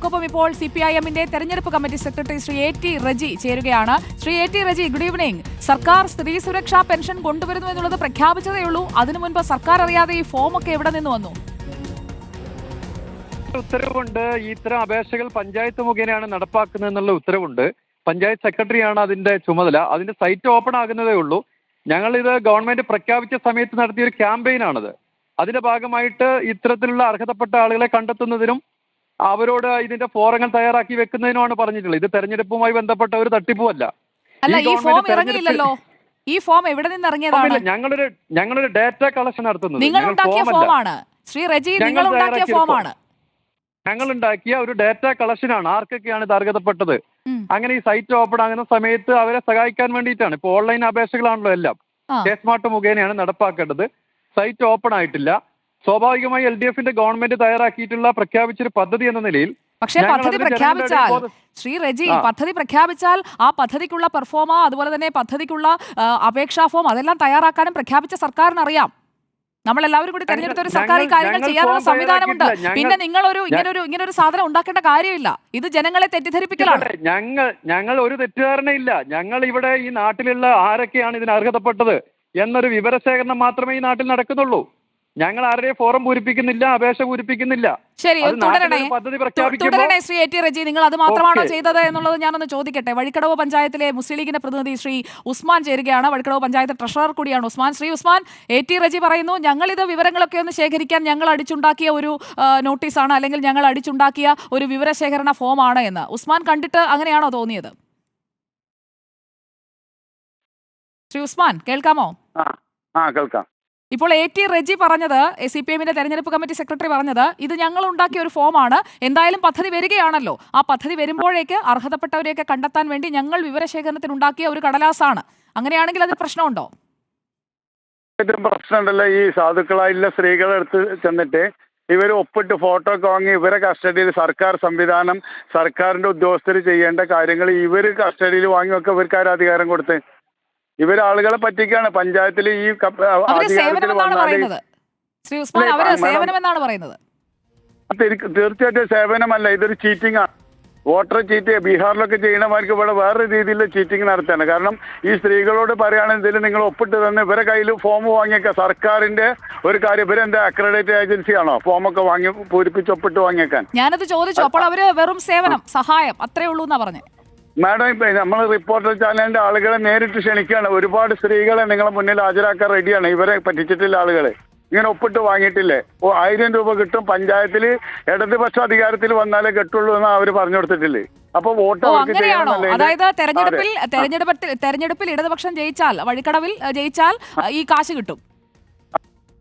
നമുക്കൊപ്പം ഇപ്പോൾ CPIM-ന്റെ തെരഞ്ഞെടുപ്പ് committee secretary Shri AT Reji ചേരുകയാണ്. Shri AT Reji, good evening. സർക്കാർ സ്ത്രീ സുരക്ഷാ പെൻഷൻ കൊണ്ടുവരുന്നു എന്നുള്ളത് പ്രഖ്യാപിച്ചതേ ഉള്ളൂ. അതിനു മുൻപ് സർക്കാർ അറിയാതെ ഈ ഫോമൊക്കെ എവിടെ നിന്ന് വന്നു? ഉത്തരവുണ്ട്. ഇത്തരം അപേക്ഷകൾ പഞ്ചായത്ത് മുഖേനയാണ് നടപ്പാക്കുന്നതെന്നുള്ള ഉത്തരവുണ്ട്. പഞ്ചായത്ത് സെക്രട്ടറിയാണ് അതിന്റെ ചുമതല. അതിന്റെ സൈറ്റ് ഓപ്പൺ ആകുന്നതേ ഉള്ളൂ. ഞങ്ങളിത് ഗവൺമെന്റ് പ്രഖ്യാപിച്ച സമയത്ത് നടത്തിയൊരു ക്യാമ്പയിനാണത്. അതിന്റെ ഭാഗമായിട്ട് ഇത്തരത്തിലുള്ള അർഹതപ്പെട്ട ആളുകളെ കണ്ടെത്തുന്നതിനും അവരോട് ഇതിന്റെ ഫോറങ്ങൾ തയ്യാറാക്കി വെക്കുന്നതിനുമാണ് പറഞ്ഞിട്ടുള്ളത്. ഇത് തെരഞ്ഞെടുപ്പുമായി ബന്ധപ്പെട്ട ഒരു തട്ടിപ്പുമല്ല. ഈ ഫോം ഇറങ്ങിയില്ലല്ലോ. ഈ ഫോം എവിടെ നിന്ന് ഇറങ്ങിയതാണ്? ഞങ്ങളൊരു ഡാറ്റ കളക്ഷൻ നടത്തുന്നത് നിങ്ങൾ ഉണ്ടാക്കിയ ഫോമാണ് ശ്രീ റജി, നിങ്ങൾ ഉണ്ടാക്കിയ ഫോമാണ്. ഞങ്ങൾ ഉണ്ടാക്കിയ ഒരു ഡാറ്റ കളക്ഷനാണ്. ആർക്കൊക്കെയാണ് ഇത് അർഹതപ്പെട്ടത്. അങ്ങനെ ഈ സൈറ്റ് ഓപ്പൺ ആകുന്ന സമയത്ത് അവരെ സഹായിക്കാൻ വേണ്ടിയിട്ടാണ്. ഇപ്പൊ ഓൺലൈൻ അപേക്ഷകളാണല്ലോ എല്ലാം. കേസ്മാർട്ട് മുഖേനയാണ് നടപ്പാക്കേണ്ടത്. സൈറ്റ് ഓപ്പൺ ആയിട്ടില്ല. സ്വാഭാവികമായി LDF-ന്റെ ഗവൺമെന്റ് തയ്യാറാക്കിയിട്ടുള്ള പ്രഖ്യാപിച്ചൊരു പദ്ധതി എന്ന നിലയിൽ പക്ഷേ പദ്ധതി പ്രഖ്യാപിച്ചാൽ ശ്രീ റജി, പദ്ധതി പ്രഖ്യാപിച്ചാൽ ആ പദ്ധതിക്കുള്ള പെർഫോമ, അതുപോലെ തന്നെ പദ്ധതിക്കുള്ള അപേക്ഷാ ഫോം അതെല്ലാം തയ്യാറാക്കാനും പ്രഖ്യാപിച്ച സർക്കാരിന് അറിയാം. നമ്മളെല്ലാവരും കൂടി തെരഞ്ഞെടുത്ത ഒരു സർക്കാർ ഈ കാര്യങ്ങൾ ചെയ്യാനുള്ള സംവിധാനമുണ്ട്. പിന്നെ നിങ്ങളൊരു ഇങ്ങനൊരു സാധനം ഉണ്ടാക്കേണ്ട കാര്യമില്ല. ഇത് ജനങ്ങളെ തെറ്റിദ്ധരിപ്പിക്കലാണ്. ഞങ്ങൾ ഒരു തെറ്റിദ്ധാരണയില്ല. ഞങ്ങൾ ഇവിടെ ഈ നാട്ടിലുള്ള ആരൊക്കെയാണ് ഇതിന് അർഹതപ്പെട്ടത് എന്നൊരു വിവരശേഖരണം മാത്രമേ ഈ നാട്ടിൽ നടക്കുന്നുള്ളൂ. ഞങ്ങൾ ആരുടെയും ഫോറം പൂരിപ്പിക്കുന്നില്ല, അപേക്ഷ പൂരിപ്പിക്കുന്നില്ല. ശരി, തുടരണേ ശ്രീ AT റജി. നിങ്ങൾ അത് മാത്രമാണോ ചെയ്തത് എന്നുള്ളത് ഞാനൊന്ന് ചോദിക്കട്ടെ. വഴിക്കടവ് പഞ്ചായത്തിലെ മുസ്ലിം ലീഗിന്റെ പ്രതിനിധി ശ്രീ ഉസ്മാൻ ചേരുകയാണ്. വഴിക്കടവ് പഞ്ചായത്ത് ട്രഷറർ കൂടിയാണ് ഉസ്മാൻ. ശ്രീ ഉസ്മാൻ, AT റജി പറയുന്നു, ഞങ്ങളിത് വിവരങ്ങളൊക്കെ ഒന്ന് ശേഖരിക്കാൻ ഞങ്ങൾ അടിച്ചുണ്ടാക്കിയ ഒരു നോട്ടീസാണ്, അല്ലെങ്കിൽ ഞങ്ങൾ അടിച്ചുണ്ടാക്കിയ ഒരു വിവരശേഖരണ ഫോമാണ് എന്ന്. ഉസ്മാൻ കണ്ടിട്ട് അങ്ങനെയാണോ തോന്നിയത്? ശ്രീ ഉസ്മാൻ, കേൾക്കാമോ? കേൾക്കാം. ഇപ്പോൾ AT റജി പറഞ്ഞത്, CPIM-ന്റെ തെരഞ്ഞെടുപ്പ് കമ്മിറ്റി സെക്രട്ടറി പറഞ്ഞത്, ഇത് ഞങ്ങൾ ഉണ്ടാക്കിയ ഒരു ഫോമാണ്. എന്തായാലും പദ്ധതി വരികയാണല്ലോ, ആ പദ്ധതി വരുമ്പോഴേക്ക് അർഹതപ്പെട്ടവരെയൊക്കെ കണ്ടെത്താൻ വേണ്ടി ഞങ്ങൾ വിവരശേഖരണത്തിന് ഉണ്ടാക്കിയ ഒരു കടലാസാണ്. അങ്ങനെയാണെങ്കിൽ അത് പ്രശ്നമുണ്ടോ? പ്രശ്നമുണ്ടല്ലോ. ഈ സാധുക്കളായിട്ടുള്ള സ്ത്രീകളെ അടുത്ത് ചെന്നിട്ട് ഇവർ ഒപ്പിട്ട് ഫോട്ടോ ഒക്കെ വാങ്ങി ഇവരെ കസ്റ്റഡിയിൽ സർക്കാർ സംവിധാനം, സർക്കാരിന്റെ ഉദ്യോഗസ്ഥർ ചെയ്യേണ്ട കാര്യങ്ങൾ ഇവർ കസ്റ്റഡിയിൽ വാങ്ങി വെക്കാൻ ഇവർക്കാരും അധികാരം കൊടുത്ത് ഇവരാളുകളെ പറ്റിക്കാണ്. പഞ്ചായത്തിൽ ഈ തീർച്ചയായിട്ടും സേവനമല്ല, ഇതൊരു ചീറ്റിംഗ് ആണ്. വോട്ടർ ചീറ്റ് ബീഹാറിലൊക്കെ ചെയ്യണമാർക്ക് ഇവിടെ വേറെ രീതിയിലുള്ള ചീറ്റിംഗ് നടത്തുകയാണ്. കാരണം ഈ സ്ത്രീകളോട് പറയുകയാണെങ്കിൽ ഇതിൽ നിങ്ങൾ ഒപ്പിട്ട് തന്നെ ഇവരെ കയ്യിൽ ഫോം വാങ്ങിയേക്കാം. സർക്കാരിന്റെ ഒരു കാര്യം, ഇവരെന്താ അക്രഡിറ്റേറ്റ് ഏജൻസി ആണോ ഫോമൊക്കെ വാങ്ങി പൂരിപ്പിച്ച് ഒപ്പിട്ട് വാങ്ങിയേക്കാൻ? ഞാനത് ചോദിച്ചു. അപ്പോൾ അവര് വെറും സേവനം, സഹായം അത്രേ ഉള്ളൂ എന്നാ പറഞ്ഞത്. മാഡം, ഇപ്പം നമ്മൾ റിപ്പോർട്ടർ ചാനലിന്റെ ആളുകളെ നേരിട്ട് ക്ഷണിക്കുകയാണ്. ഒരുപാട് സ്ത്രീകളെ നിങ്ങളെ മുന്നിൽ ഹാജരാക്കാൻ റെഡിയാണ്. ഇവരെ പറ്റിച്ചിട്ടില്ല ആളുകളെ ഇങ്ങനെ ഒപ്പിട്ട് വാങ്ങിയിട്ടില്ലേ. 1000 രൂപ കിട്ടും. പഞ്ചായത്തിൽ ഇടതുപക്ഷ അധികാരത്തിൽ വന്നാലേ കിട്ടുള്ളൂ എന്ന് അവർ പറഞ്ഞു കൊടുത്തിട്ടില്ലേ. അപ്പൊ വോട്ട് അതായത് തെരഞ്ഞെടുപ്പിൽ ഇടതുപക്ഷം ജയിച്ചാൽ, വഴിക്കടവിൽ ജയിച്ചാൽ ഈ കാശ് കിട്ടും.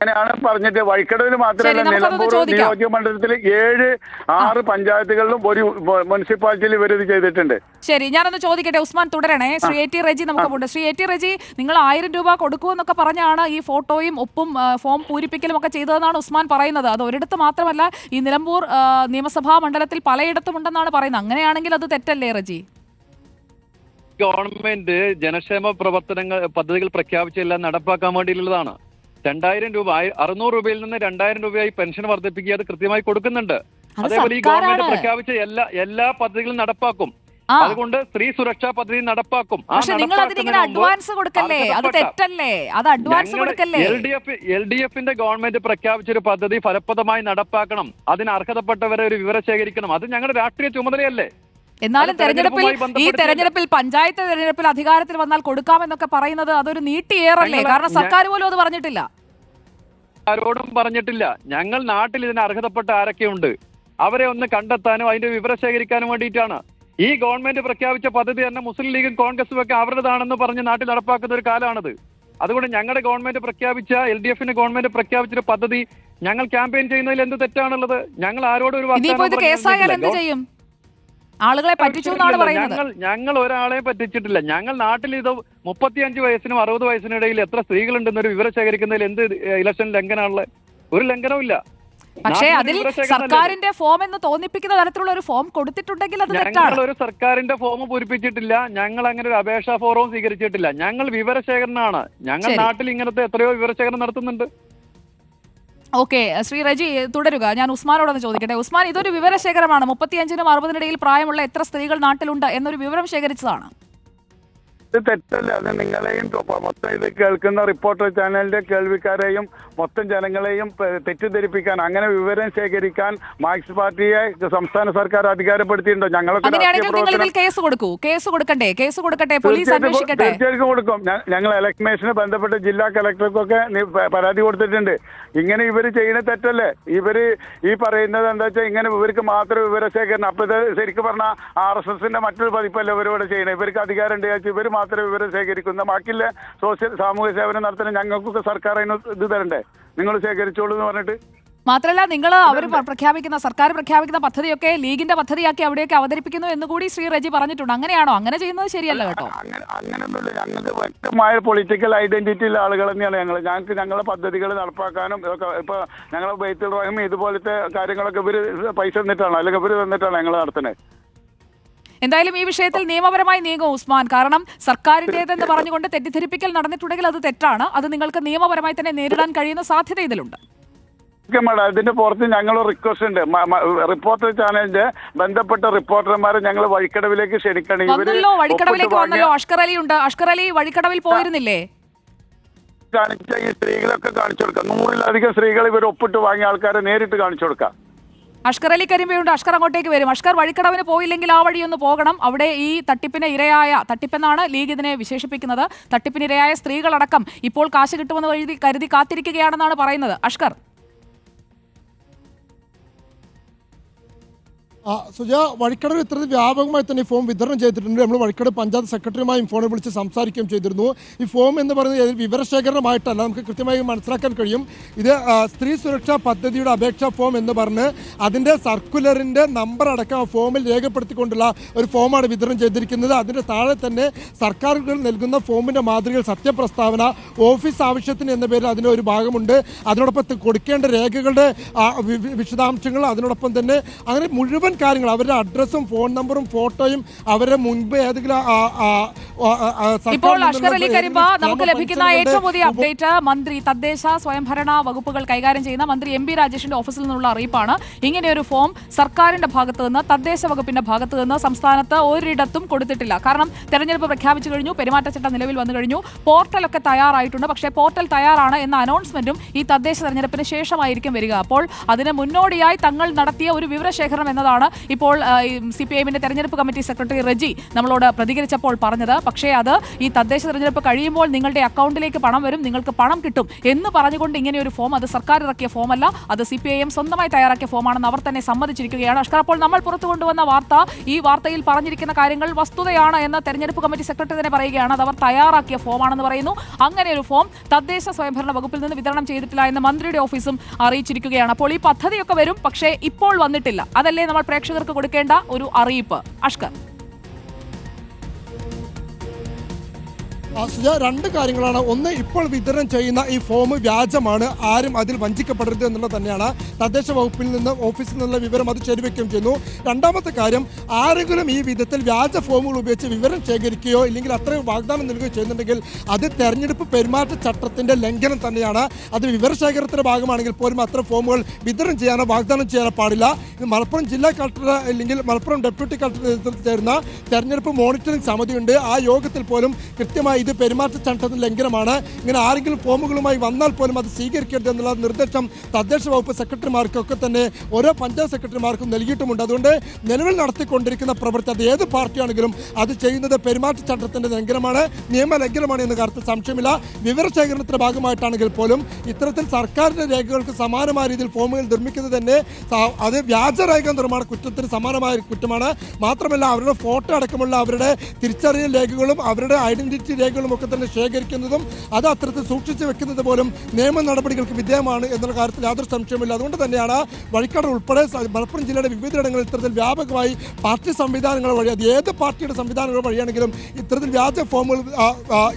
അങ്ങനെയാണ് പറഞ്ഞിട്ട്. വഴിക്കടവിൽ മാത്രമല്ല, നിലമ്പൂർ നിയോജക മണ്ഡലത്തിൽ 7-6 പഞ്ചായത്തുകളിലും ഒരു മുനിസിപ്പാലിറ്റിയിൽ ഇവരിത് ചെയ്തിട്ടുണ്ട്. ശരി, ഞാനൊന്ന് ചോദിക്കട്ടെ. ഉസ്മാൻ തുടരണേ. ശ്രീ AT റജി നമുക്കുണ്ട്. ശ്രീ AT റജി, നിങ്ങൾ 1000 രൂപ കൊടുക്കുമെന്നൊക്കെ പറഞ്ഞാണ് ഈ ഫോട്ടോയും ഒപ്പും ഫോം പൂരിപ്പിക്കലും ഒക്കെ ചെയ്തതെന്നാണ് ഉസ്മാൻ പറയുന്നത്. അത് ഒരിടത്ത് മാത്രമല്ല, ഈ നിലമ്പൂർ നിയമസഭാ മണ്ഡലത്തിൽ പലയിടത്തും ഉണ്ടെന്നാണ് പറയുന്നത്. അങ്ങനെയാണെങ്കിൽ അത് തെറ്റല്ലേ റജി? ഗവൺമെന്റ് ജനക്ഷേമ പ്രവർത്തനങ്ങൾ പദ്ധതികൾ പ്രഖ്യാപിച്ചെല്ലാം നടപ്പാക്കാൻ വേണ്ടിയുള്ളതാണ്. 2000 രൂപ 600 രൂപയിൽ നിന്ന് 2000 രൂപയായി പെൻഷൻ വർദ്ധിപ്പിക്കുക, അത് കൃത്യമായി കൊടുക്കുന്നുണ്ട്. അതേപോലെ ഈ ഗവൺമെന്റ് പ്രഖ്യാപിച്ച എല്ലാ പദ്ധതികളും നടപ്പാക്കും. അതുകൊണ്ട് സ്ത്രീ സുരക്ഷാ പദ്ധതി നടപ്പാക്കും. LDF-ന്റെ ഗവൺമെന്റ് പ്രഖ്യാപിച്ച ഒരു പദ്ധതി ഫലപ്രദമായി നടപ്പാക്കണം. അതിന് അർഹതപ്പെട്ടവരെ ഒരു വിവരം ശേഖരിക്കണം. അത് ഞങ്ങളുടെ രാഷ്ട്രീയ ചുമതലയല്ലേ. എന്നാലും തെരഞ്ഞെടുപ്പിൽ പഞ്ചായത്ത് തെരഞ്ഞെടുപ്പിൽ അധികാരത്തിൽ വന്നാൽ കൊടുക്കാമെന്നൊക്കെ പറയുന്നത് അതൊരു നീട്ടിയേറല്ലേ? കാരണം സർക്കാർ പോലും അത് പറഞ്ഞിട്ടില്ല. ആരോടും പറഞ്ഞിട്ടില്ല. ഞങ്ങൾ നാട്ടിൽ ഇതിന് അർഹതപ്പെട്ട ആരൊക്കെയുണ്ട് അവരെ ഒന്ന് കണ്ടെത്താനും അതിന്റെ വിവരം ശേഖരിക്കാനും വേണ്ടിയിട്ടാണ്. ഈ ഗവൺമെന്റ് പ്രഖ്യാപിച്ച പദ്ധതി തന്നെ മുസ്ലിം ലീഗും കോൺഗ്രസും ഒക്കെ അവരുടേതാണെന്ന് പറഞ്ഞ് നാട്ടിൽ നടപ്പാക്കുന്ന ഒരു കാലമാണിത്. അതുകൊണ്ട് ഞങ്ങളുടെ ഗവൺമെന്റ് പ്രഖ്യാപിച്ച, LDF-ന്റെ ഗവൺമെന്റ് പ്രഖ്യാപിച്ച പദ്ധതി ഞങ്ങൾ ക്യാമ്പയിൻ ചെയ്യുന്നതിൽ എന്ത് തെറ്റാണുള്ളത്? ഞങ്ങൾ ആരോടും ഒരു ആളുകളെ പറ്റിച്ചു എന്നാണ് പറയുന്നത്. ഞങ്ങൾ ഒരാളെ പറ്റിച്ചിട്ടില്ല. ഞങ്ങൾ നാട്ടിൽ ഇത് 35 വയസ്സിനും 60 വയസ്സിനിടയിൽ എത്ര സ്ത്രീകളുണ്ടെന്നൊരു വിവരം ശേഖരിക്കുന്നതിൽ എന്ത് ഇലക്ഷൻ ലംഘനമുള്ളത്? ഒരു ലംഘനവും ഇല്ല. പക്ഷേ അതിൽ സർക്കാരിന്റെ ഫോം എന്ന് തോന്നിപ്പിക്കുന്ന തരത്തിലുള്ള ഒരു ഫോം കൊടുത്തിട്ടുണ്ടെങ്കിൽ അത് തെറ്റാണ്. ഞങ്ങൾ ഒരു സർക്കാരിന്റെ ഫോം പൂരിപ്പിച്ചിട്ടില്ല. ഞങ്ങൾ അങ്ങനെ ഒരു അപേക്ഷാ ഫോറവും സ്വീകരിച്ചിട്ടില്ല. ഞങ്ങൾ വിവരശേഖരണമാണ്. ഞങ്ങൾ നാട്ടിൽ ഇങ്ങനത്തെ എത്രയോ വിവരശേഖരണം നടത്തുന്നുണ്ട്. ഓക്കെ, ശ്രീ റജി തുടരുക. ഞാൻ ഉസ്മാനോടൊന്ന് ചോദിക്കട്ടെ. ഉസ്മാൻ, ഇതൊരു വിവരശേഖരമാണ്. 35-നും 60-നിടയിൽ പ്രായമുള്ള എത്ര സ്ത്രീകൾ നാട്ടിലുണ്ട് എന്നൊരു വിവരം ശേഖരിച്ചതാണ്. ഇത് തെറ്റല്ല. അത് നിങ്ങളെയും മൊത്തം ഇത് കേൾക്കുന്ന റിപ്പോർട്ടർ ചാനലിന്റെ കേൾവിക്കാരെയും മൊത്തം ജനങ്ങളെയും തെറ്റിദ്ധരിപ്പിക്കാൻ, അങ്ങനെ വിവരം ശേഖരിക്കാൻ മാർക്സിസ്റ്റ് പാർട്ടിയെ സംസ്ഥാന സർക്കാർ അധികാരപ്പെടുത്തിയിട്ടുണ്ടോ? ഞങ്ങളൊക്കെ കേസ് കൊടുക്കട്ടെ, പോലീസ് അന്വേഷിക്കട്ടെ. തീർച്ചയായിട്ടും കൊടുക്കും. ഞങ്ങൾ ഇലക്ഷനുമായി ബന്ധപ്പെട്ട് ജില്ലാ കളക്ടർക്കൊക്കെ പരാതി കൊടുത്തിട്ടുണ്ട്. ഇങ്ങനെ ഇവര് ചെയ്യുന്ന തെറ്റല്ലേ? ഇവര് ഈ പറയുന്നത് എന്താ വെച്ചാൽ ഇങ്ങനെ ഇവർക്ക് മാത്രം വിവരശേഖരണം. അപ്പൊ ഇത് ശരിക്കും പറഞ്ഞാൽ RSSന്റെ മറ്റൊരു പതിപ്പല്ല ഇവരിവിടെ ചെയ്യണേ. ഇവർക്ക് അധികാരം ഉണ്ട് വെച്ചാൽ ഇവർ മാത്രമേ വിവരം ശേഖരിക്കുന്ന, ബാക്കിയുള്ള സാമൂഹ്യ സേവനം നടത്തുന്ന ഞങ്ങൾക്കൊക്കെ സർക്കാർ അതിന് ഇത് തരണ്ടേ? നിങ്ങൾ ശേഖരിച്ചോളൂ എന്ന് പറഞ്ഞിട്ട്. മാത്രമല്ല, നിങ്ങൾ സർക്കാർ പ്രഖ്യാപിക്കുന്ന പദ്ധതിയൊക്കെ ലീഗിന്റെ പദ്ധതിയാക്കി അവിടെയൊക്കെ അവതരിപ്പിക്കുന്നു എന്ന് കൂടി ശ്രീ റജി പറഞ്ഞിട്ടുണ്ട്. അങ്ങനെയാണോ? അങ്ങനെ ചെയ്യുന്നത് ശരിയല്ല കേട്ടോ. അങ്ങനെയൊന്നുമില്ല. ഞങ്ങൾക്ക് വ്യക്തമായ പൊളിറ്റിക്കൽ ഐഡന്റിറ്റി ഉള്ള ആളുകൾ തന്നെയാണ് ഞങ്ങൾക്ക് ഞങ്ങളുടെ പദ്ധതികൾ നടപ്പാക്കാനും ഇപ്പൊ ഞങ്ങളെ ബൈത്തുൽ റഹീം ഇതുപോലത്തെ കാര്യങ്ങളൊക്കെ ഇവര് പൈസ തന്നിട്ടാണോ അല്ലെങ്കിൽ ഇവര് തന്നിട്ടാണോ ഞങ്ങൾ നടത്തുന്നത്? എന്തായാലും ഈ വിഷയത്തിൽ നിയമപരമായി നീങ്ങും ഉസ്മാൻ. കാരണം സർക്കാരിന്റേതെന്ന് പറഞ്ഞുകൊണ്ട് തെറ്റിദ്ധരിപ്പിക്കൽ നടന്നിട്ടുണ്ടെങ്കിൽ അത് തെറ്റാണ്. അത് നിങ്ങൾക്ക് നിയമപരമായി തന്നെ നേരിടാൻ കഴിയുന്ന സാധ്യത ഇതിലുണ്ട്. അതിന്റെ പുറത്ത് ഞങ്ങൾ റിക്വസ്റ്റ് ഉണ്ട്. റിപ്പോർട്ടർ ചാനലിന്റെ ബന്ധപ്പെട്ട റിപ്പോർട്ടർമാരെ ഞങ്ങൾ വഴിക്കടവിലേക്ക് ക്ഷണിക്കണം. വഴിക്കടവിലേക്ക് വന്നല്ലോ. അഷ്കർ അലി ഉണ്ട്. അഷ്കർ അലി വഴിക്കടവിൽ പോയിരുന്നില്ലേ? കാണിച്ച ഈ സ്ത്രീകളൊക്കെ കാണിച്ചു കൊടുക്കാം. 100-ലധികം സ്ത്രീകൾ ഇവർ ഒപ്പിട്ട് വാങ്ങിയ ആൾക്കാരെ നേരിട്ട് കാണിച്ചു കൊടുക്കാം. അഷ്കർ അലി കരിമ്പയുണ്ട്. അഷ്കർ അങ്ങോട്ടേക്ക് വരും. അഷ്കർ, വഴിക്കടവിന് പോയില്ലെങ്കിൽ ആ വഴി ഒന്ന് പോകണം. അവിടെ ഈ തട്ടിപ്പെന്നാണ് ലീഗ് ഇതിനെ വിശേഷിപ്പിക്കുന്നത്. തട്ടിപ്പിനിരയായ സ്ത്രീകളടക്കം ഇപ്പോൾ കാശ് കിട്ടുമെന്ന് കരുതി കാത്തിരിക്കുകയാണെന്നാണ് പറയുന്നത്. അഷ്കർ, സുജ, വഴിക്കടവിൽ ഇത്തരത്തിൽ വ്യാപകമായി തന്നെ ഈ ഫോം വിതരണം ചെയ്തിട്ടുണ്ട്. നമ്മൾ വഴിക്കടവ് പഞ്ചായത്ത് സെക്രട്ടറിയുമായും ഫോണിൽ വിളിച്ച് സംസാരിക്കുകയും ചെയ്തിരുന്നു. ഈ ഫോം എന്ന് പറയുന്നത് വിവരശേഖരണമായിട്ടല്ല, നമുക്ക് കൃത്യമായി മനസ്സിലാക്കാൻ കഴിയും. ഇത് സ്ത്രീ സുരക്ഷാ പദ്ധതിയുടെ അപേക്ഷാ ഫോം എന്ന് പറഞ്ഞ് അതിൻ്റെ സർക്കുലറിൻ്റെ നമ്പർ അടക്കം ആ ഫോമിൽ രേഖപ്പെടുത്തിക്കൊണ്ടുള്ള ഒരു ഫോമാണ് വിതരണം ചെയ്തിരിക്കുന്നത്. അതിൻ്റെ താഴെ തന്നെ സർക്കാരുകൾ നൽകുന്ന ഫോമിൻ്റെ മാതൃകയിൽ സത്യപ്രസ്താവന, ഓഫീസ് ആവശ്യത്തിന് എന്ന പേരിൽ അതിന് ഒരു ഭാഗമുണ്ട്. അതിനോടൊപ്പം കൊടുക്കേണ്ട രേഖകളുടെ വിശദാംശങ്ങൾ, അതിനോടൊപ്പം തന്നെ അങ്ങനെ മുഴുവൻ കാര്യങ്ങൾ, അവരുടെ അഡ്രസ്സും ഫോൺ നമ്പറും ഫോട്ടോയും അവരുടെ മുൻപ് ഏതെങ്കിലും ഇപ്പോൾ അഷ്കർ അലി കരിമ്പ നമുക്ക് ലഭിക്കുന്ന ഏറ്റവും പുതിയ അപ്ഡേറ്റ് മന്ത്രി തദ്ദേശ സ്വയംഭരണ വകുപ്പുകൾ കൈകാര്യം ചെയ്യുന്ന മന്ത്രി MP രാജേഷിന്റെ ഓഫീസിൽ നിന്നുള്ള അറിയിപ്പാണ്. ഇങ്ങനെയൊരു ഫോം സർക്കാരിന്റെ ഭാഗത്തു നിന്ന്, തദ്ദേശ വകുപ്പിന്റെ ഭാഗത്തു നിന്ന് സംസ്ഥാനത്ത് ഒരിടത്തും കൊടുത്തിട്ടില്ല. കാരണം തെരഞ്ഞെടുപ്പ് പ്രഖ്യാപിച്ചു കഴിഞ്ഞു, പെരുമാറ്റച്ചട്ടം നിലവിൽ വന്നു കഴിഞ്ഞു, പോർട്ടലൊക്കെ തയ്യാറായിട്ടുണ്ട്. പക്ഷേ പോർട്ടൽ തയ്യാറാണ് എന്ന അനൗൺസ്മെന്റും ഈ തദ്ദേശ തെരഞ്ഞെടുപ്പിന് ശേഷമായിരിക്കും വരിക. അപ്പോൾ അതിന് മുന്നോടിയായി തങ്ങൾ നടത്തിയ ഒരു വിവരശേഖരണം എന്നതാണ് ഇപ്പോൾ CPIMന്റെ തെരഞ്ഞെടുപ്പ് കമ്മിറ്റി സെക്രട്ടറി റജി നമ്മളോട് പ്രതികരിച്ചപ്പോൾ പറഞ്ഞത്. പക്ഷേ അത് ഈ തദ്ദേശ തെരഞ്ഞെടുപ്പ് കഴിയുമ്പോൾ നിങ്ങളുടെ അക്കൗണ്ടിലേക്ക് പണം വരും, നിങ്ങൾക്ക് പണം കിട്ടും എന്ന് പറഞ്ഞുകൊണ്ട് ഇങ്ങനെ ഒരു ഫോം, അത് സർക്കാർ ഇറക്കിയ ഫോമല്ല, അത് CPIM സ്വന്തമായി തയ്യാറാക്കിയ ഫോമാണെന്ന് അവർ തന്നെ സമ്മതിച്ചിരിക്കുകയാണ്. അഷ്കർ, അപ്പോൾ നമ്മൾ പുറത്തു കൊണ്ടുവന്ന വാർത്ത, ഈ വാർത്തയിൽ പറഞ്ഞിരിക്കുന്ന കാര്യങ്ങൾ വസ്തുതയാണ് എന്ന് തെരഞ്ഞെടുപ്പ് കമ്മിറ്റി സെക്രട്ടറി തന്നെ പറയുകയാണ്. അത് അവർ തയ്യാറാക്കിയ ഫോമാണെന്ന് പറയുന്നു. അങ്ങനെ ഒരു ഫോം തദ്ദേശ സ്വയംഭരണ വകുപ്പിൽ നിന്ന് വിതരണം ചെയ്തിട്ടില്ല എന്ന് മന്ത്രിയുടെ ഓഫീസും അറിയിച്ചിരിക്കുകയാണ്. അപ്പോൾ ഈ പദ്ധതിയൊക്കെ വരും, പക്ഷേ ഇപ്പോൾ വന്നിട്ടില്ല. അതല്ലേ നമ്മൾ പ്രേക്ഷകർക്ക് കൊടുക്കേണ്ട ഒരു അറിയിപ്പ്. അഷ്കർ, രണ്ട് കാര്യങ്ങളാണ്. ഒന്ന്, ഇപ്പോൾ വിതരണം ചെയ്യുന്ന ഈ ഫോം വ്യാജമാണ്, ആരും അതിൽ വഞ്ചിക്കപ്പെടരുത് എന്നുള്ളത് തന്നെയാണ്. തദ്ദേശ വകുപ്പിൽ നിന്ന്, ഓഫീസിൽ നിന്നുള്ള വിവരം അത് ശരിവെക്കുകയും ചെയ്യുന്നു. രണ്ടാമത്തെ കാര്യം, ആരെങ്കിലും ഈ വിധത്തിൽ വ്യാജ ഫോമുകൾ ഉപയോഗിച്ച് വിവരം ശേഖരിക്കുകയോ ഇല്ലെങ്കിൽ അത്രയും വാഗ്ദാനം നൽകുകയോ ചെയ്യുന്നുണ്ടെങ്കിൽ അത് തെരഞ്ഞെടുപ്പ് പെരുമാറ്റച്ചട്ടത്തിന്റെ ലംഘനം തന്നെയാണ്. അത് വിവരശേഖരത്തിന്റെ ഭാഗമാണെങ്കിൽ പോലും അത്തരം ഫോമുകൾ വിതരണം ചെയ്യാനോ വാഗ്ദാനം ചെയ്യാനോ പാടില്ല. ഇത് മലപ്പുറം ജില്ലാ കളക്ടർ അല്ലെങ്കിൽ മലപ്പുറം ഡെപ്യൂട്ടി കളക്ടർ നേതൃത്വത്തിൽ ചേരുന്ന തെരഞ്ഞെടുപ്പ് മോണിറ്ററിംഗ് സമിതിയുണ്ട്. ആ യോഗത്തിൽ പോലും കൃത്യമായി ഇത് പെരുമാറ്റച്ചട്ടത്തിന്റെ ലംഘനമാണ്, ഇങ്ങനെ ആരെങ്കിലും ഫോമുകളുമായി വന്നാൽ പോലും അത് സ്വീകരിക്കരുത് എന്നുള്ള നിർദ്ദേശം തദ്ദേശ വകുപ്പ് സെക്രട്ടറിമാർക്കൊക്കെ തന്നെ ഓരോ പഞ്ചായത്ത് സെക്രട്ടറിമാർക്കും നൽകിയിട്ടുമുണ്ട്. അതുകൊണ്ട് നിലവിൽ നടത്തിക്കൊണ്ടിരിക്കുന്ന പ്രവൃത്തി, അത് ഏത് പാർട്ടിയാണെങ്കിലും അത് ചെയ്യുന്നത് പെരുമാറ്റച്ചട്ടത്തിന്റെ ലംഘനമാണ്, നിയമലംഘനമാണ് എന്ന കാര്യത്തിൽ സംശയമില്ല. വിവരശേഖരണത്തിന്റെ ഭാഗമായിട്ടാണെങ്കിൽ പോലും ഇത്തരത്തിൽ സർക്കാരിന്റെ രേഖകൾക്ക് സമാനമായ രീതിയിൽ ഫോമുകൾ നിർമ്മിക്കുന്നത് തന്നെ അത് വ്യാജരേഖ നിർമ്മാണ കുറ്റത്തിന് സമാനമായ കുറ്റമാണ്. മാത്രമല്ല, അവരുടെ ഫോട്ടോ അടക്കമുള്ള അവരുടെ തിരിച്ചറിയൽ രേഖകളും അവരുടെ ഐഡന്റിറ്റി രേഖകളും ഒക്കെ തന്നെ ശേഖരിക്കുന്നതും അത് അത്തരത്തിൽ സൂക്ഷിച്ചു വെക്കുന്നത് പോലും നിയമ നടപടികൾക്ക് വിധേയമാണ് എന്നുള്ള കാര്യത്തിൽ യാതൊരു സംശയമില്ല. അതുകൊണ്ട് തന്നെയാണ് വഴിക്കടവ് ഉൾപ്പെടെ മലപ്പുറം ജില്ലയുടെ വിവിധയിടങ്ങളിൽ ഇത്തരത്തിൽ വ്യാപകമായി പാർട്ടി സംവിധാനങ്ങൾ വഴി, അത് ഏത് പാർട്ടിയുടെ സംവിധാനങ്ങൾ വഴിയാണെങ്കിലും ഇത്തരത്തിൽ വ്യാജ ഫോമുകൾ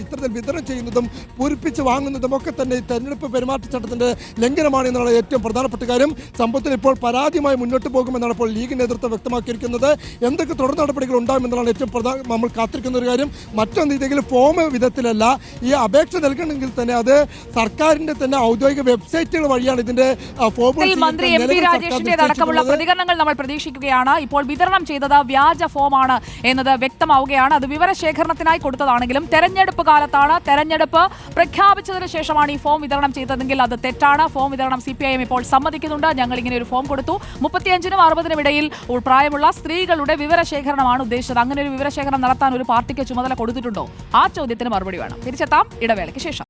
ഇത്തരത്തിൽ വിതരണം ചെയ്യുന്നതും പൂരിപ്പിച്ച് വാങ്ങുന്നതും ഒക്കെ തന്നെ തെരഞ്ഞെടുപ്പ് പെരുമാറ്റച്ചട്ടത്തിന്റെ ലംഘനമാണ് എന്നുള്ള ഏറ്റവും പ്രധാനപ്പെട്ട കാര്യം. സംഭവത്തിൽ ഇപ്പോൾ പരാതിയുമായി മുന്നോട്ട് പോകുമെന്നാണ് ഇപ്പോൾ ലീഗ് നേതൃത്വം വ്യക്തമാക്കിയിരിക്കുന്നത്. എന്തൊക്കെ തുടർ നടപടികൾ ഉണ്ടാകുമെന്നുള്ളതാണ് ഏറ്റവും നമ്മൾ കാത്തിരിക്കുന്ന ഒരു കാര്യം. മറ്റൊന്ന്, ഇതെങ്കിലും ഫോം വിധത്തിലല്ല. ഈ അപേക്ഷ നൽകണമെങ്കിൽ തന്നെ അത് സർക്കാരിന്റെ തന്നെ ഔദ്യോഗിക വെബ്സൈറ്റുകൾ വഴിയാണ് ഇതിന്റെ ഫോമുകൾ. മന്ത്രി എം പി രാജേഷിന്റെ അടക്കമുള്ള പ്രതികരണങ്ങൾ നമ്മൾ പ്രതീക്ഷിക്കുകയാണ്. ഇപ്പോൾ വിതരണം ചെയ്തത് വ്യാജ ഫോമാണ് എന്നത് വ്യക്തമാവുകയാണ്. അത് വിവരശേഖരണത്തിനായി കൊടുത്തതാണെങ്കിലും തെരഞ്ഞെടുപ്പ് കാലത്താണ്, തെരഞ്ഞെടുപ്പ് പ്രഖ്യാപിച്ചതിന് ശേഷമാണ് ഈ ഫോം വിതരണം ചെയ്തതെങ്കിൽ അത് തെറ്റാണ്. ഫോം വിതരണം CPIM ഇപ്പോൾ സമ്മതിക്കുന്നുണ്ട്. ഞങ്ങൾ ഇങ്ങനെ ഒരു ഫോം കൊടുത്തു. 35-നും 60-നും ഇടയിൽ പ്രായമുള്ള സ്ത്രീകളുടെ വിവരശേഖരണമാണ് ഉദ്ദേശിച്ചത്. അങ്ങനെ ഒരു വിവരശേഖരണം നടത്താൻ ഒരു പാർട്ടിക്ക് ചുമതല കൊടുത്തിട്ടുണ്ടോ? ആ ചോദ്യത്തിന് മറുപടി വേണം. തിരിച്ചെത്താം ഇടവേളയ്ക്ക് ശേഷം.